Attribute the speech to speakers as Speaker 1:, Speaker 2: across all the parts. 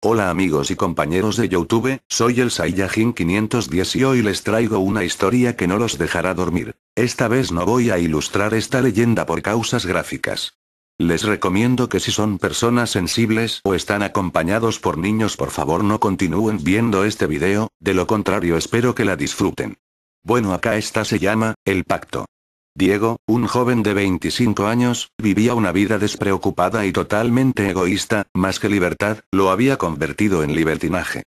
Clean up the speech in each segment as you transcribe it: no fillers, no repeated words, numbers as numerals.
Speaker 1: Hola amigos y compañeros de YouTube, soy el Saiyajin 510 y hoy les traigo una historia que no los dejará dormir. Esta vez no voy a ilustrar esta leyenda por causas gráficas. Les recomiendo que si son personas sensibles o están acompañados por niños por favor no continúen viendo este video, de lo contrario espero que la disfruten. Bueno, acá está, se llama, El Pacto. Diego, un joven de 25 años, vivía una vida despreocupada y totalmente egoísta, más que libertad, lo había convertido en libertinaje.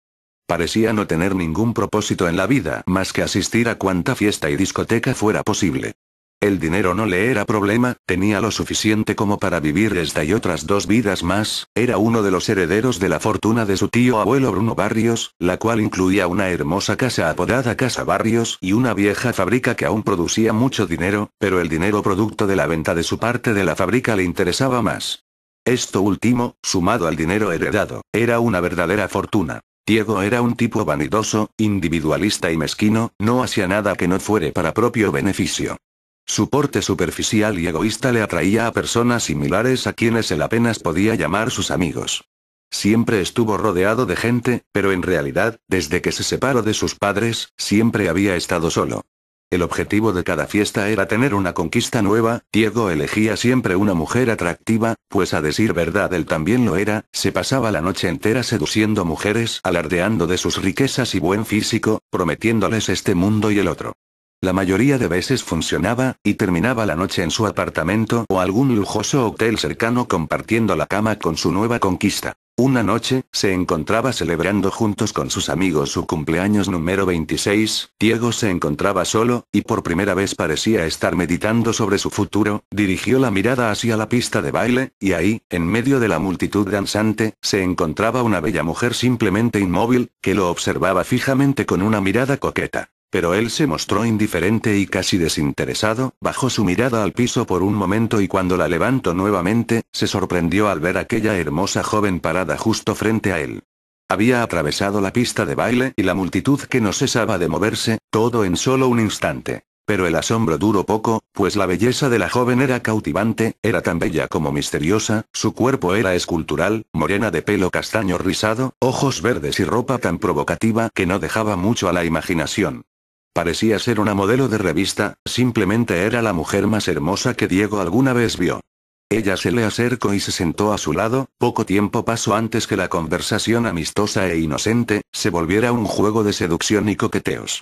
Speaker 1: Parecía no tener ningún propósito en la vida más que asistir a cuanta fiesta y discoteca fuera posible. El dinero no le era problema, tenía lo suficiente como para vivir esta y otras dos vidas más, era uno de los herederos de la fortuna de su tío abuelo Bruno Barrios, la cual incluía una hermosa casa apodada Casa Barrios y una vieja fábrica que aún producía mucho dinero, pero el dinero producto de la venta de su parte de la fábrica le interesaba más. Esto último, sumado al dinero heredado, era una verdadera fortuna. Diego era un tipo vanidoso, individualista y mezquino, no hacía nada que no fuere para propio beneficio. Su porte superficial y egoísta le atraía a personas similares a quienes él apenas podía llamar sus amigos. Siempre estuvo rodeado de gente, pero en realidad, desde que se separó de sus padres, siempre había estado solo. El objetivo de cada fiesta era tener una conquista nueva. Diego elegía siempre una mujer atractiva, pues a decir verdad él también lo era, se pasaba la noche entera seduciendo mujeres, alardeando de sus riquezas y buen físico, prometiéndoles este mundo y el otro. La mayoría de veces funcionaba, y terminaba la noche en su apartamento o algún lujoso hotel cercano compartiendo la cama con su nueva conquista. Una noche, se encontraba celebrando juntos con sus amigos su cumpleaños número 26, Diego se encontraba solo, y por primera vez parecía estar meditando sobre su futuro, dirigió la mirada hacia la pista de baile, y ahí, en medio de la multitud danzante, se encontraba una bella mujer simplemente inmóvil, que lo observaba fijamente con una mirada coqueta. Pero él se mostró indiferente y casi desinteresado, bajó su mirada al piso por un momento y cuando la levantó nuevamente, se sorprendió al ver a aquella hermosa joven parada justo frente a él. Había atravesado la pista de baile y la multitud que no cesaba de moverse, todo en solo un instante. Pero el asombro duró poco, pues la belleza de la joven era cautivante, era tan bella como misteriosa, su cuerpo era escultural, morena de pelo castaño rizado, ojos verdes y ropa tan provocativa que no dejaba mucho a la imaginación. Parecía ser una modelo de revista, simplemente era la mujer más hermosa que Diego alguna vez vio. Ella se le acercó y se sentó a su lado. Poco tiempo pasó antes que la conversación amistosa e inocente, se volviera un juego de seducción y coqueteos.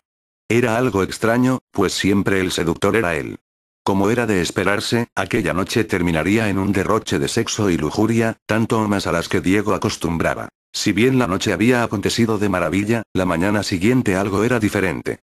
Speaker 1: Era algo extraño, pues siempre el seductor era él. Como era de esperarse, aquella noche terminaría en un derroche de sexo y lujuria, tanto o más a las que Diego acostumbraba. Si bien la noche había acontecido de maravilla, la mañana siguiente algo era diferente.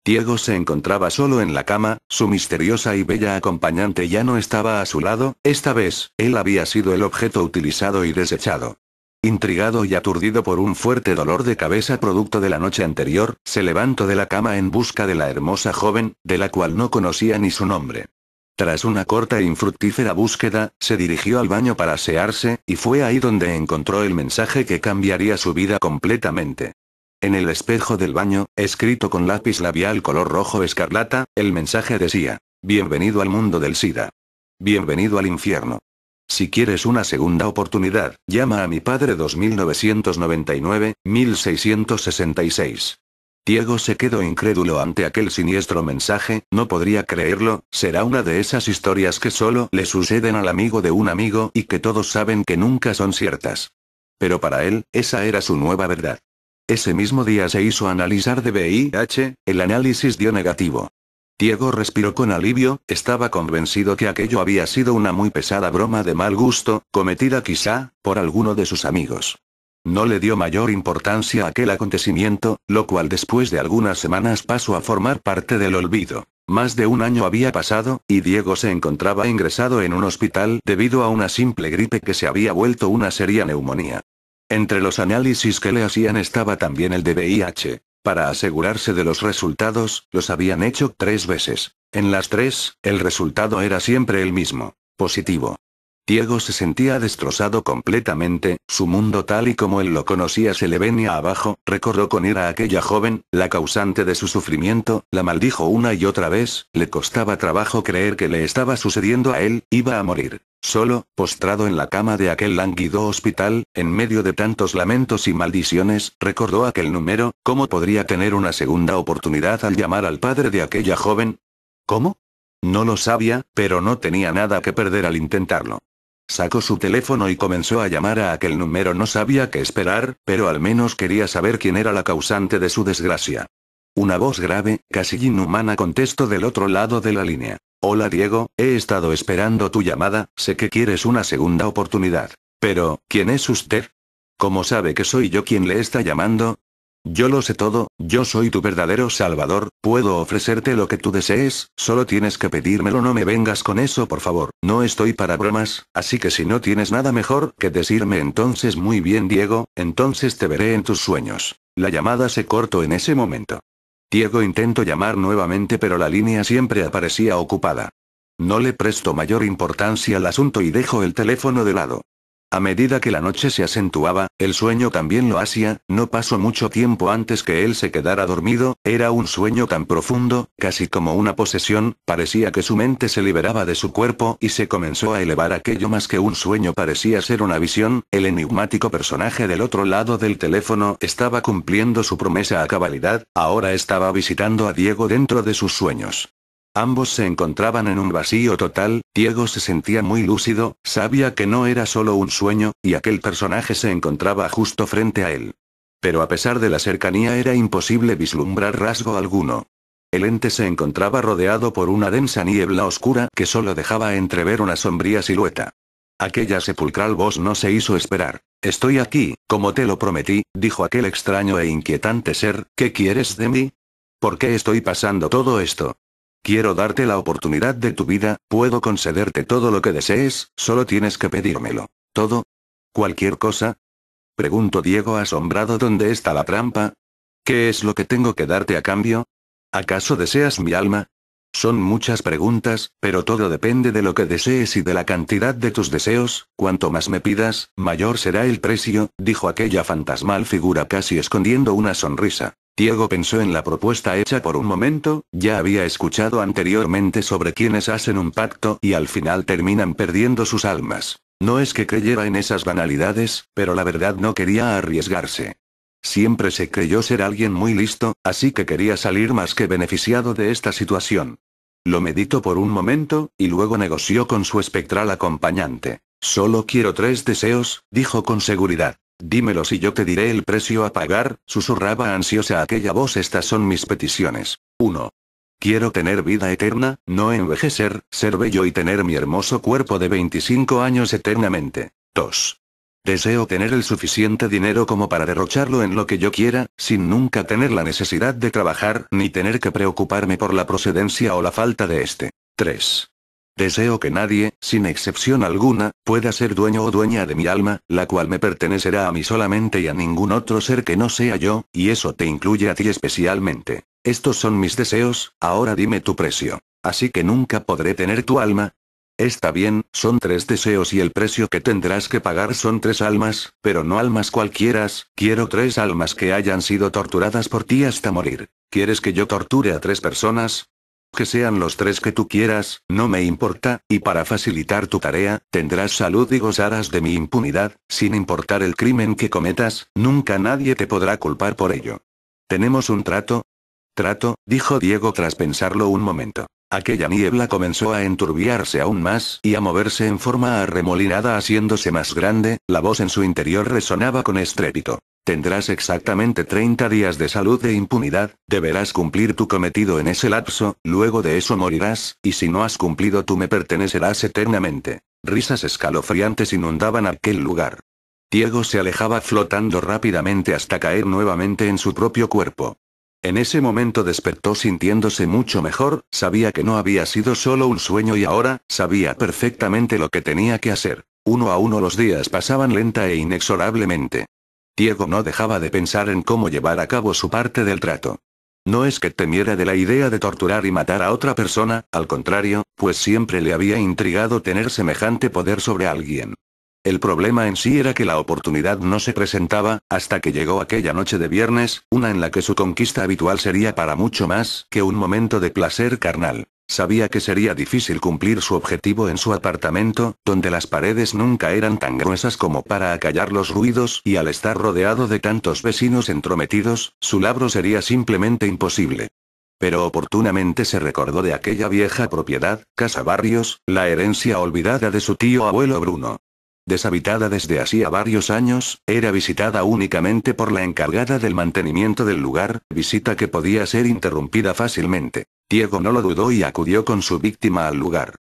Speaker 1: Diego se encontraba solo en la cama, su misteriosa y bella acompañante ya no estaba a su lado, esta vez, él había sido el objeto utilizado y desechado. Intrigado y aturdido por un fuerte dolor de cabeza producto de la noche anterior, se levantó de la cama en busca de la hermosa joven, de la cual no conocía ni su nombre. Tras una corta e infructífera búsqueda, se dirigió al baño para asearse, y fue ahí donde encontró el mensaje que cambiaría su vida completamente. En el espejo del baño, escrito con lápiz labial color rojo escarlata, el mensaje decía: "Bienvenido al mundo del SIDA. Bienvenido al infierno. Si quieres una segunda oportunidad, llama a mi padre 2999-1666. Diego se quedó incrédulo ante aquel siniestro mensaje, no podría creerlo, será una de esas historias que solo le suceden al amigo de un amigo y que todos saben que nunca son ciertas. Pero para él, esa era su nueva verdad. Ese mismo día se hizo analizar de VIH, el análisis dio negativo. Diego respiró con alivio, estaba convencido que aquello había sido una muy pesada broma de mal gusto, cometida quizá, por alguno de sus amigos. No le dio mayor importancia a aquel acontecimiento, lo cual después de algunas semanas pasó a formar parte del olvido. Más de un año había pasado, y Diego se encontraba ingresado en un hospital debido a una simple gripe que se había vuelto una seria neumonía. Entre los análisis que le hacían estaba también el de VIH. Para asegurarse de los resultados, los habían hecho 3 veces. En las 3, el resultado era siempre el mismo: positivo. Diego se sentía destrozado completamente, su mundo tal y como él lo conocía se le venía abajo, recordó con ira a aquella joven, la causante de su sufrimiento, la maldijo una y otra vez, le costaba trabajo creer que le estaba sucediendo a él, iba a morir. Solo, postrado en la cama de aquel lánguido hospital, en medio de tantos lamentos y maldiciones, recordó aquel número. ¿Cómo podría tener una segunda oportunidad al llamar al padre de aquella joven? ¿Cómo? No lo sabía, pero no tenía nada que perder al intentarlo. Sacó su teléfono y comenzó a llamar a aquel número. No sabía qué esperar, pero al menos quería saber quién era la causante de su desgracia. Una voz grave, casi inhumana, contestó del otro lado de la línea. Hola Diego, he estado esperando tu llamada, sé que quieres una segunda oportunidad. Pero, ¿quién es usted? ¿Cómo sabe que soy yo quien le está llamando? Yo lo sé todo, yo soy tu verdadero salvador, puedo ofrecerte lo que tú desees, solo tienes que pedírmelo. No me vengas con eso por favor, no estoy para bromas, así que si no tienes nada mejor que decirme entonces muy bien Diego, entonces te veré en tus sueños. La llamada se cortó en ese momento. Diego intentó llamar nuevamente pero la línea siempre aparecía ocupada. No le prestó mayor importancia al asunto y dejó el teléfono de lado. A medida que la noche se acentuaba, el sueño también lo hacía. No pasó mucho tiempo antes que él se quedara dormido. Era un sueño tan profundo, casi como una posesión, parecía que su mente se liberaba de su cuerpo y se comenzó a elevar. Aquello más que un sueño parecía ser una visión. El enigmático personaje del otro lado del teléfono estaba cumpliendo su promesa a cabalidad, ahora estaba visitando a Diego dentro de sus sueños. Ambos se encontraban en un vacío total. Diego se sentía muy lúcido, sabía que no era solo un sueño, y aquel personaje se encontraba justo frente a él. Pero a pesar de la cercanía era imposible vislumbrar rasgo alguno. El ente se encontraba rodeado por una densa niebla oscura que solo dejaba entrever una sombría silueta. Aquella sepulcral voz no se hizo esperar. Estoy aquí, como te lo prometí, dijo aquel extraño e inquietante ser. ¿Qué quieres de mí? ¿Por qué estoy pasando todo esto? Quiero darte la oportunidad de tu vida, puedo concederte todo lo que desees, solo tienes que pedírmelo. ¿Todo? ¿Cualquier cosa? Preguntó Diego asombrado. ¿Dónde está la trampa? ¿Qué es lo que tengo que darte a cambio? ¿Acaso deseas mi alma? Son muchas preguntas, pero todo depende de lo que desees y de la cantidad de tus deseos. Cuanto más me pidas, mayor será el precio, dijo aquella fantasmal figura casi escondiendo una sonrisa. Diego pensó en la propuesta hecha por un momento. Ya había escuchado anteriormente sobre quienes hacen un pacto y al final terminan perdiendo sus almas. No es que creyera en esas banalidades, pero la verdad no quería arriesgarse. Siempre se creyó ser alguien muy listo, así que quería salir más que beneficiado de esta situación. Lo meditó por un momento, y luego negoció con su espectral acompañante. Solo quiero 3 deseos, dijo con seguridad. Dímelos y yo te diré el precio a pagar, susurraba ansiosa aquella voz. Estas son mis peticiones. 1. Quiero tener vida eterna, no envejecer, ser bello y tener mi hermoso cuerpo de 25 años eternamente. 2. Deseo tener el suficiente dinero como para derrocharlo en lo que yo quiera, sin nunca tener la necesidad de trabajar ni tener que preocuparme por la procedencia o la falta de este. 3. Deseo que nadie, sin excepción alguna, pueda ser dueño o dueña de mi alma, la cual me pertenecerá a mí solamente y a ningún otro ser que no sea yo, y eso te incluye a ti especialmente. Estos son mis deseos, ahora dime tu precio. Así que nunca podré tener tu alma. Está bien, son 3 deseos y el precio que tendrás que pagar son 3 almas, pero no almas cualquieras. Quiero 3 almas que hayan sido torturadas por ti hasta morir. ¿Quieres que yo torture a 3 personas? Que sean los 3 que tú quieras, no me importa, y para facilitar tu tarea, tendrás salud y gozarás de mi impunidad, sin importar el crimen que cometas, nunca nadie te podrá culpar por ello. ¿Tenemos un trato? Trato, dijo Diego tras pensarlo un momento. Aquella niebla comenzó a enturbiarse aún más y a moverse en forma arremolinada haciéndose más grande. La voz en su interior resonaba con estrépito. Tendrás exactamente 30 días de salud e impunidad, deberás cumplir tu cometido en ese lapso, luego de eso morirás, y si no has cumplido tú me pertenecerás eternamente. Risas escalofriantes inundaban aquel lugar. Diego se alejaba flotando rápidamente hasta caer nuevamente en su propio cuerpo. En ese momento despertó sintiéndose mucho mejor, sabía que no había sido solo un sueño y ahora, sabía perfectamente lo que tenía que hacer. Uno a uno los días pasaban lenta e inexorablemente. Diego no dejaba de pensar en cómo llevar a cabo su parte del trato. No es que temiera de la idea de torturar y matar a otra persona, al contrario, pues siempre le había intrigado tener semejante poder sobre alguien. El problema en sí era que la oportunidad no se presentaba, hasta que llegó aquella noche de viernes, una en la que su conquista habitual sería para mucho más que un momento de placer carnal. Sabía que sería difícil cumplir su objetivo en su apartamento, donde las paredes nunca eran tan gruesas como para acallar los ruidos y al estar rodeado de tantos vecinos entrometidos, su labor sería simplemente imposible. Pero oportunamente se recordó de aquella vieja propiedad, Casa Barrios, la herencia olvidada de su tío abuelo Bruno. Deshabitada desde hacía varios años, era visitada únicamente por la encargada del mantenimiento del lugar, visita que podía ser interrumpida fácilmente. Diego no lo dudó y acudió con su víctima al lugar.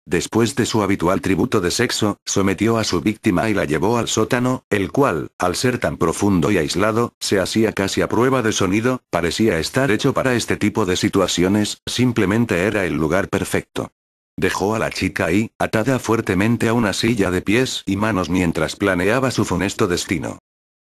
Speaker 1: Después de su habitual tributo de sexo, sometió a su víctima y la llevó al sótano, el cual, al ser tan profundo y aislado, se hacía casi a prueba de sonido, parecía estar hecho para este tipo de situaciones, simplemente era el lugar perfecto. Dejó a la chica ahí, atada fuertemente a una silla de pies y manos mientras planeaba su funesto destino.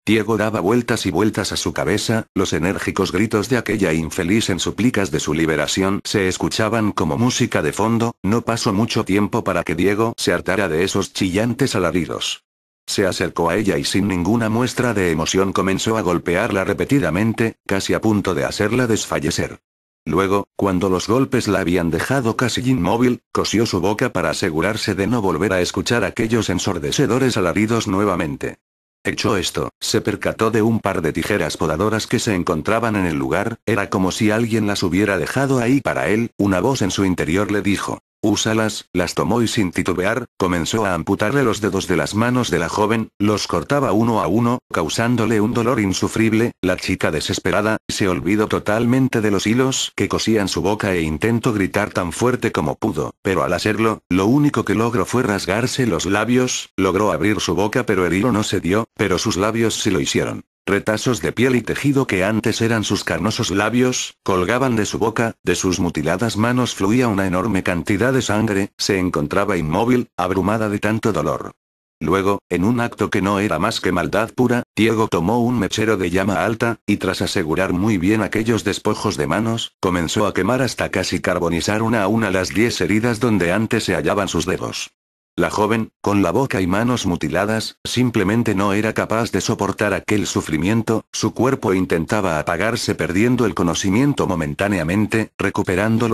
Speaker 1: Diego daba vueltas y vueltas a su cabeza, los enérgicos gritos de aquella infeliz en súplicas de su liberación se escuchaban como música de fondo, no pasó mucho tiempo para que Diego se hartara de esos chillantes alaridos. Se acercó a ella y sin ninguna muestra de emoción comenzó a golpearla repetidamente, casi a punto de hacerla desfallecer. Luego, cuando los golpes la habían dejado casi inmóvil, cosió su boca para asegurarse de no volver a escuchar aquellos ensordecedores alaridos nuevamente. Hecho esto, se percató de un par de tijeras podadoras que se encontraban en el lugar, era como si alguien las hubiera dejado ahí para él, una voz en su interior le dijo. Úsalas, las tomó y sin titubear, comenzó a amputarle los dedos de las manos de la joven, los cortaba uno a uno, causándole un dolor insufrible, la chica desesperada, se olvidó totalmente de los hilos que cosían su boca e intentó gritar tan fuerte como pudo, pero al hacerlo, lo único que logró fue rasgarse los labios, logró abrir su boca pero el hilo no se dio, pero sus labios sí lo hicieron. Retazos de piel y tejido que antes eran sus carnosos labios, colgaban de su boca, de sus mutiladas manos fluía una enorme cantidad de sangre, se encontraba inmóvil, abrumada de tanto dolor. Luego, en un acto que no era más que maldad pura, Diego tomó un mechero de llama alta, y tras asegurar muy bien aquellos despojos de manos, comenzó a quemar hasta casi carbonizar una a una las 10 heridas donde antes se hallaban sus dedos. La joven, con la boca y manos mutiladas, simplemente no era capaz de soportar aquel sufrimiento, su cuerpo intentaba apagarse perdiendo el conocimiento momentáneamente, recuperándolo.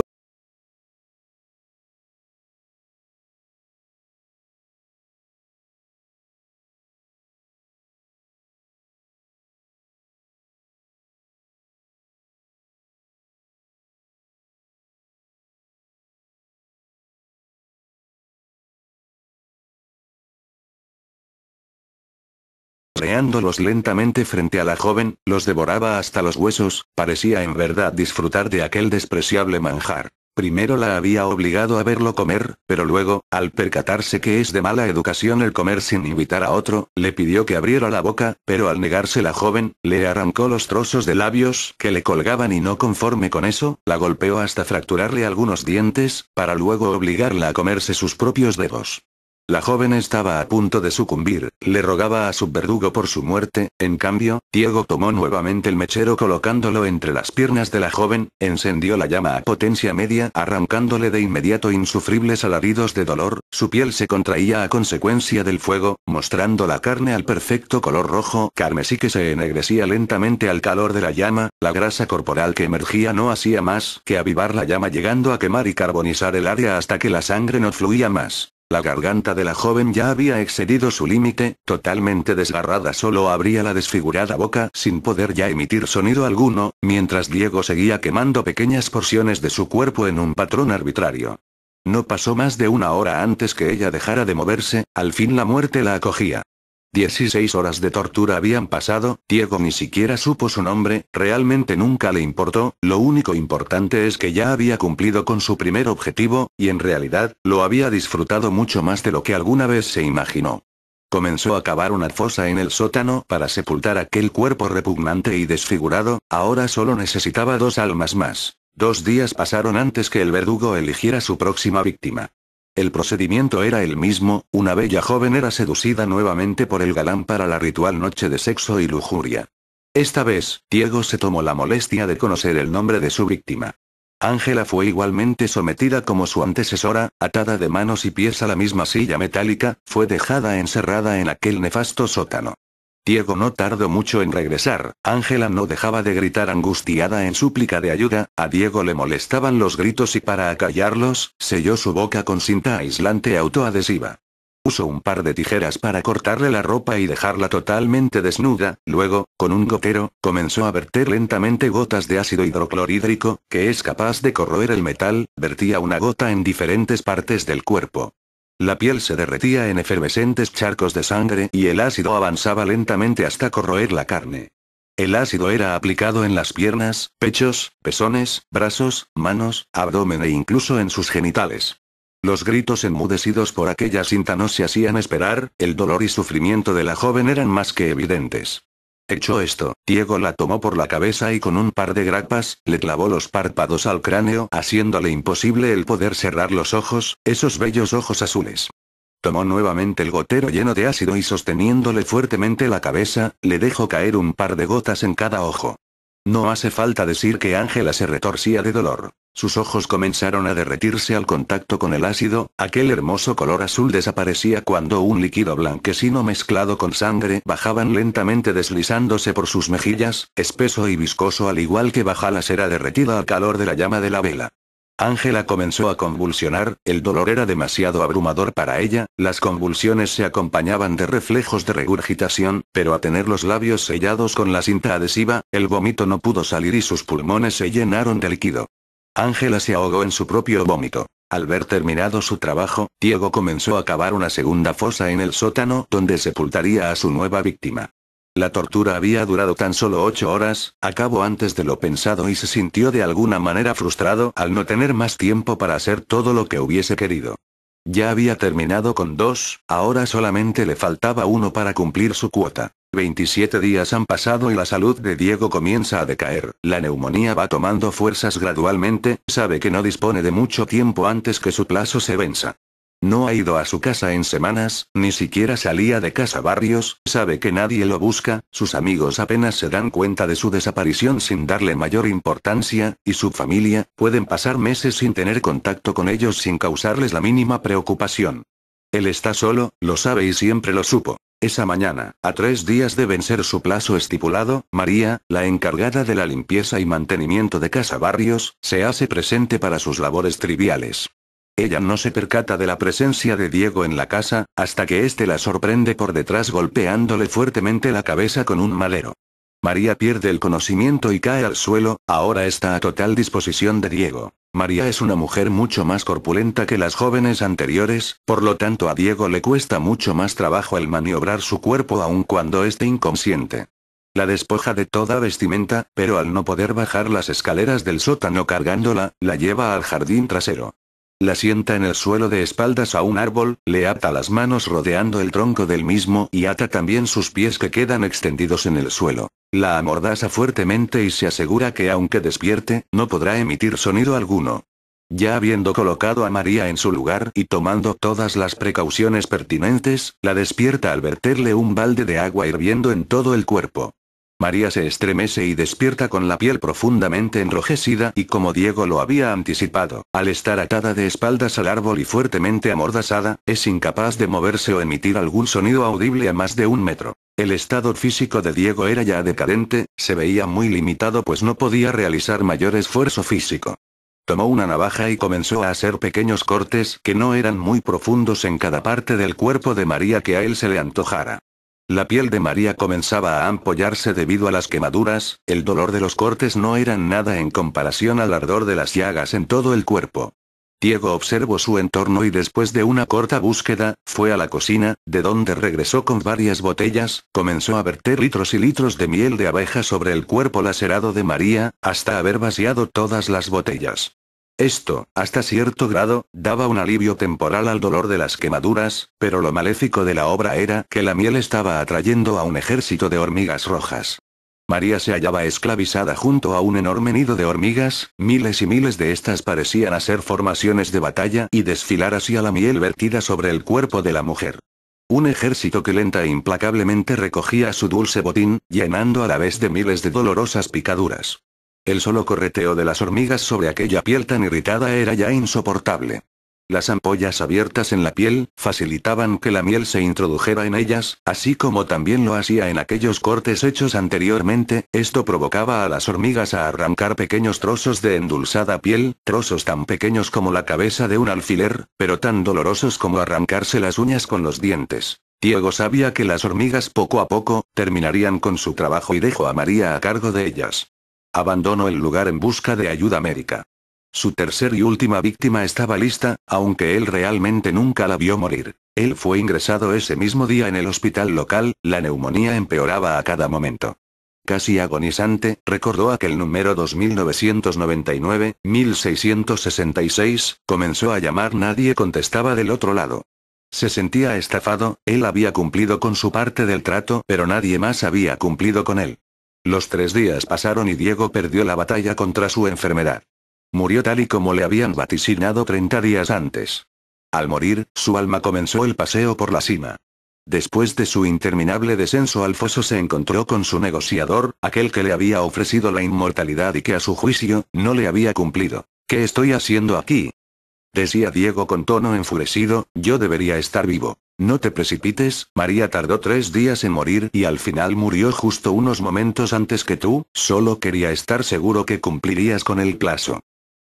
Speaker 1: Creándolos lentamente frente a la joven, los devoraba hasta los huesos, parecía en verdad disfrutar de aquel despreciable manjar. Primero la había obligado a verlo comer, pero luego, al percatarse que es de mala educación el comer sin invitar a otro, le pidió que abriera la boca, pero al negarse la joven, le arrancó los trozos de labios que le colgaban y no conforme con eso, la golpeó hasta fracturarle algunos dientes, para luego obligarla a comerse sus propios dedos. La joven estaba a punto de sucumbir, le rogaba a su verdugo por su muerte, en cambio, Diego tomó nuevamente el mechero colocándolo entre las piernas de la joven, encendió la llama a potencia media arrancándole de inmediato insufribles alaridos de dolor, su piel se contraía a consecuencia del fuego, mostrando la carne al perfecto color rojo carmesí que se ennegrecía lentamente al calor de la llama, la grasa corporal que emergía no hacía más que avivar la llama llegando a quemar y carbonizar el área hasta que la sangre no fluía más. La garganta de la joven ya había excedido su límite, totalmente desgarrada solo abría la desfigurada boca sin poder ya emitir sonido alguno, mientras Diego seguía quemando pequeñas porciones de su cuerpo en un patrón arbitrario. No pasó más de una hora antes que ella dejara de moverse, al fin la muerte la acogía. 16 horas de tortura habían pasado, Diego ni siquiera supo su nombre, realmente nunca le importó, lo único importante es que ya había cumplido con su primer objetivo, y en realidad, lo había disfrutado mucho más de lo que alguna vez se imaginó. Comenzó a cavar una fosa en el sótano para sepultar aquel cuerpo repugnante y desfigurado, ahora solo necesitaba 2 almas más. 2 días pasaron antes que el verdugo eligiera su próxima víctima. El procedimiento era el mismo, una bella joven era seducida nuevamente por el galán para la ritual noche de sexo y lujuria. Esta vez, Diego se tomó la molestia de conocer el nombre de su víctima. Ángela fue igualmente sometida como su antecesora, atada de manos y pies a la misma silla metálica, fue dejada encerrada en aquel nefasto sótano. Diego no tardó mucho en regresar. Ángela no dejaba de gritar angustiada en súplica de ayuda. A Diego le molestaban los gritos y para acallarlos, selló su boca con cinta aislante autoadhesiva. Usó un par de tijeras para cortarle la ropa y dejarla totalmente desnuda. Luego, con un gotero, comenzó a verter lentamente gotas de ácido hidroclorhídrico, que es capaz de corroer el metal. Vertía una gota en diferentes partes del cuerpo. La piel se derretía en efervescentes charcos de sangre y el ácido avanzaba lentamente hasta corroer la carne. El ácido era aplicado en las piernas, pechos, pezones, brazos, manos, abdomen e incluso en sus genitales. Los gritos enmudecidos por aquella cinta no se hacían esperar, el dolor y sufrimiento de la joven eran más que evidentes. Hecho esto, Diego la tomó por la cabeza y con un par de grapas, le clavó los párpados al cráneo, haciéndole imposible el poder cerrar los ojos, esos bellos ojos azules. Tomó nuevamente el gotero lleno de ácido y sosteniéndole fuertemente la cabeza, le dejó caer un par de gotas en cada ojo. No hace falta decir que Ángela se retorcía de dolor. Sus ojos comenzaron a derretirse al contacto con el ácido, aquel hermoso color azul desaparecía cuando un líquido blanquecino mezclado con sangre bajaban lentamente deslizándose por sus mejillas, espeso y viscoso al igual que baja la cera derretida al calor de la llama de la vela. Ángela comenzó a convulsionar, el dolor era demasiado abrumador para ella, las convulsiones se acompañaban de reflejos de regurgitación, pero a tener los labios sellados con la cinta adhesiva, el vómito no pudo salir y sus pulmones se llenaron de líquido. Ángela se ahogó en su propio vómito. Al ver terminado su trabajo, Diego comenzó a cavar una segunda fosa en el sótano donde sepultaría a su nueva víctima. La tortura había durado tan solo 8 horas, acabó antes de lo pensado y se sintió de alguna manera frustrado al no tener más tiempo para hacer todo lo que hubiese querido. Ya había terminado con 2, ahora solamente le faltaba 1 para cumplir su cuota. 27 días han pasado y la salud de Diego comienza a decaer, la neumonía va tomando fuerzas gradualmente, sabe que no dispone de mucho tiempo antes que su plazo se venza. No ha ido a su casa en semanas, ni siquiera salía de Casa Barrios, sabe que nadie lo busca, sus amigos apenas se dan cuenta de su desaparición sin darle mayor importancia, y su familia, pueden pasar meses sin tener contacto con ellos sin causarles la mínima preocupación. Él está solo, lo sabe y siempre lo supo. Esa mañana, a 3 días de vencer su plazo estipulado, María, la encargada de la limpieza y mantenimiento de Casa Barrios, se hace presente para sus labores triviales. Ella no se percata de la presencia de Diego en la casa, hasta que éste la sorprende por detrás golpeándole fuertemente la cabeza con un madero. María pierde el conocimiento y cae al suelo, ahora está a total disposición de Diego. María es una mujer mucho más corpulenta que las jóvenes anteriores, por lo tanto a Diego le cuesta mucho más trabajo el maniobrar su cuerpo aun cuando esté inconsciente. La despoja de toda vestimenta, pero al no poder bajar las escaleras del sótano cargándola, la lleva al jardín trasero. La sienta en el suelo de espaldas a un árbol, le ata las manos rodeando el tronco del mismo y ata también sus pies que quedan extendidos en el suelo. La amordaza fuertemente y se asegura que aunque despierte, no podrá emitir sonido alguno. Ya habiendo colocado a María en su lugar y tomando todas las precauciones pertinentes, la despierta al verterle un balde de agua hirviendo en todo el cuerpo. María se estremece y despierta con la piel profundamente enrojecida y como Diego lo había anticipado, al estar atada de espaldas al árbol y fuertemente amordazada, es incapaz de moverse o emitir algún sonido audible a más de 1 metro. El estado físico de Diego era ya decadente, se veía muy limitado pues no podía realizar mayor esfuerzo físico. Tomó una navaja y comenzó a hacer pequeños cortes que no eran muy profundos en cada parte del cuerpo de María que a él se le antojara. La piel de María comenzaba a ampollarse debido a las quemaduras, el dolor de los cortes no eran nada en comparación al ardor de las llagas en todo el cuerpo. Diego observó su entorno y después de una corta búsqueda, fue a la cocina, de donde regresó con varias botellas, comenzó a verter litros y litros de miel de abeja sobre el cuerpo lacerado de María, hasta haber vaciado todas las botellas. Esto, hasta cierto grado, daba un alivio temporal al dolor de las quemaduras, pero lo maléfico de la obra era que la miel estaba atrayendo a un ejército de hormigas rojas. María se hallaba esclavizada junto a un enorme nido de hormigas, miles y miles de estas parecían hacer formaciones de batalla y desfilar hacia la miel vertida sobre el cuerpo de la mujer. Un ejército que lenta e implacablemente recogía su dulce botín, llenando a la vez de miles de dolorosas picaduras. El solo correteo de las hormigas sobre aquella piel tan irritada era ya insoportable. Las ampollas abiertas en la piel, facilitaban que la miel se introdujera en ellas, así como también lo hacía en aquellos cortes hechos anteriormente. Esto provocaba a las hormigas a arrancar pequeños trozos de endulzada piel, trozos tan pequeños como la cabeza de un alfiler, pero tan dolorosos como arrancarse las uñas con los dientes. Diego sabía que las hormigas poco a poco, terminarían con su trabajo y dejó a María a cargo de ellas. Abandonó el lugar en busca de ayuda médica. Su tercer y última víctima estaba lista, aunque él realmente nunca la vio morir. Él fue ingresado ese mismo día en el hospital local, la neumonía empeoraba a cada momento. Casi agonizante, recordó aquel número 2999, 1666, comenzó a llamar, nadie contestaba del otro lado. Se sentía estafado, él había cumplido con su parte del trato, pero nadie más había cumplido con él. Los 3 días pasaron y Diego perdió la batalla contra su enfermedad. Murió tal y como le habían vaticinado 30 días antes. Al morir, su alma comenzó el paseo por la cima. Después de su interminable descenso al foso se encontró con su negociador, aquel que le había ofrecido la inmortalidad y que a su juicio, no le había cumplido. ¿Qué estoy haciendo aquí?, decía Diego con tono enfurecido, yo debería estar vivo. No te precipites, María tardó 3 días en morir y al final murió justo unos momentos antes que tú, solo quería estar seguro que cumplirías con el plazo.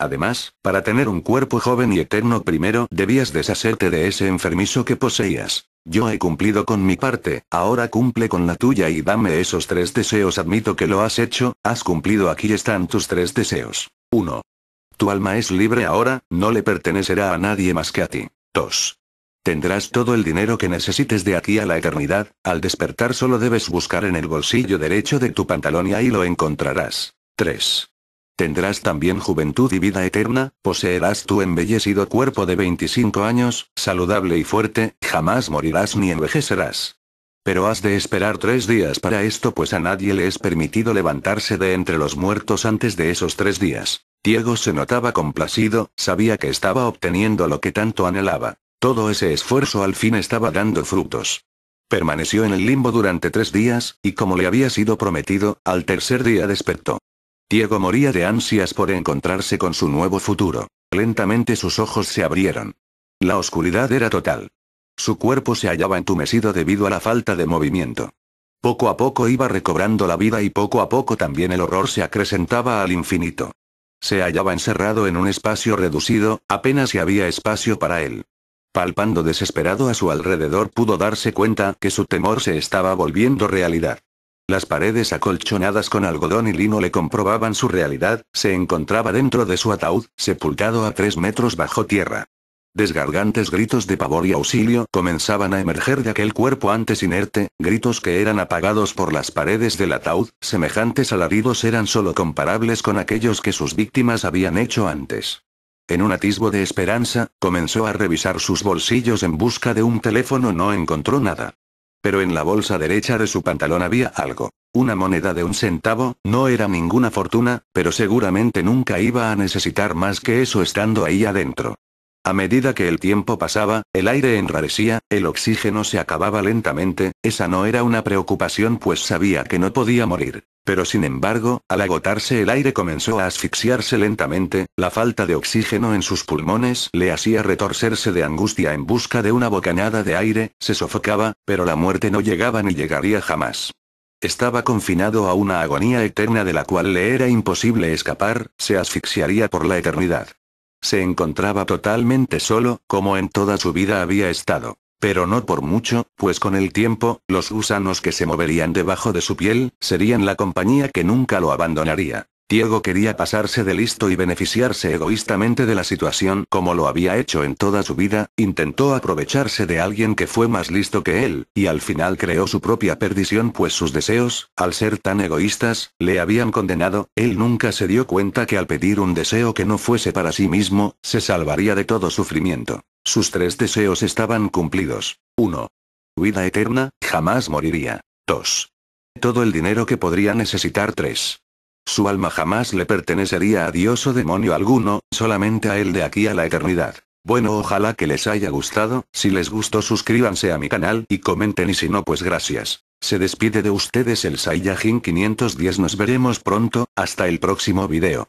Speaker 1: Además, para tener un cuerpo joven y eterno primero debías deshacerte de ese enfermizo que poseías. Yo he cumplido con mi parte, ahora cumple con la tuya y dame esos 3 deseos. Admito que lo has hecho, has cumplido, aquí están tus 3 deseos. 1. Tu alma es libre ahora, no le pertenecerá a nadie más que a ti. 2. Tendrás todo el dinero que necesites de aquí a la eternidad, al despertar solo debes buscar en el bolsillo derecho de tu pantalón y ahí lo encontrarás. 3. Tendrás también juventud y vida eterna, poseerás tu embellecido cuerpo de 25 años, saludable y fuerte, jamás morirás ni envejecerás. Pero has de esperar 3 días para esto, pues a nadie le es permitido levantarse de entre los muertos antes de esos 3 días. Diego se notaba complacido, sabía que estaba obteniendo lo que tanto anhelaba. Todo ese esfuerzo al fin estaba dando frutos. Permaneció en el limbo durante 3 días, y como le había sido prometido, al tercer día despertó. Diego moría de ansias por encontrarse con su nuevo futuro. Lentamente sus ojos se abrieron. La oscuridad era total. Su cuerpo se hallaba entumecido debido a la falta de movimiento. Poco a poco iba recobrando la vida y poco a poco también el horror se acrecentaba al infinito. Se hallaba encerrado en un espacio reducido, apenas si había espacio para él. Palpando desesperado a su alrededor pudo darse cuenta que su temor se estaba volviendo realidad. Las paredes acolchonadas con algodón y lino le comprobaban su realidad, se encontraba dentro de su ataúd, sepultado a 3 metros bajo tierra. Desgargantes gritos de pavor y auxilio comenzaban a emerger de aquel cuerpo antes inerte, gritos que eran apagados por las paredes del ataúd, semejantes alaridos eran solo comparables con aquellos que sus víctimas habían hecho antes. En un atisbo de esperanza, comenzó a revisar sus bolsillos en busca de un teléfono, no encontró nada. Pero en la bolsa derecha de su pantalón había algo. Una moneda de 1 centavo, no era ninguna fortuna, pero seguramente nunca iba a necesitar más que eso estando ahí adentro. A medida que el tiempo pasaba, el aire enrarecía, el oxígeno se acababa lentamente, esa no era una preocupación pues sabía que no podía morir. Pero sin embargo, al agotarse el aire comenzó a asfixiarse lentamente, la falta de oxígeno en sus pulmones le hacía retorcerse de angustia en busca de una bocanada de aire, se sofocaba, pero la muerte no llegaba ni llegaría jamás. Estaba confinado a una agonía eterna de la cual le era imposible escapar, se asfixiaría por la eternidad. Se encontraba totalmente solo, como en toda su vida había estado. Pero no por mucho, pues con el tiempo, los gusanos que se moverían debajo de su piel, serían la compañía que nunca lo abandonaría. Diego quería pasarse de listo y beneficiarse egoístamente de la situación como lo había hecho en toda su vida, intentó aprovecharse de alguien que fue más listo que él, y al final creó su propia perdición pues sus deseos, al ser tan egoístas, le habían condenado, él nunca se dio cuenta que al pedir un deseo que no fuese para sí mismo, se salvaría de todo sufrimiento. Sus 3 deseos estaban cumplidos. 1. Vida eterna, jamás moriría. 2. Todo el dinero que podría necesitar. 3. Su alma jamás le pertenecería a Dios o demonio alguno, solamente a él de aquí a la eternidad. Bueno, ojalá que les haya gustado, si les gustó suscríbanse a mi canal y comenten y si no pues gracias. Se despide de ustedes el Saiyajin 510, nos veremos pronto, hasta el próximo video.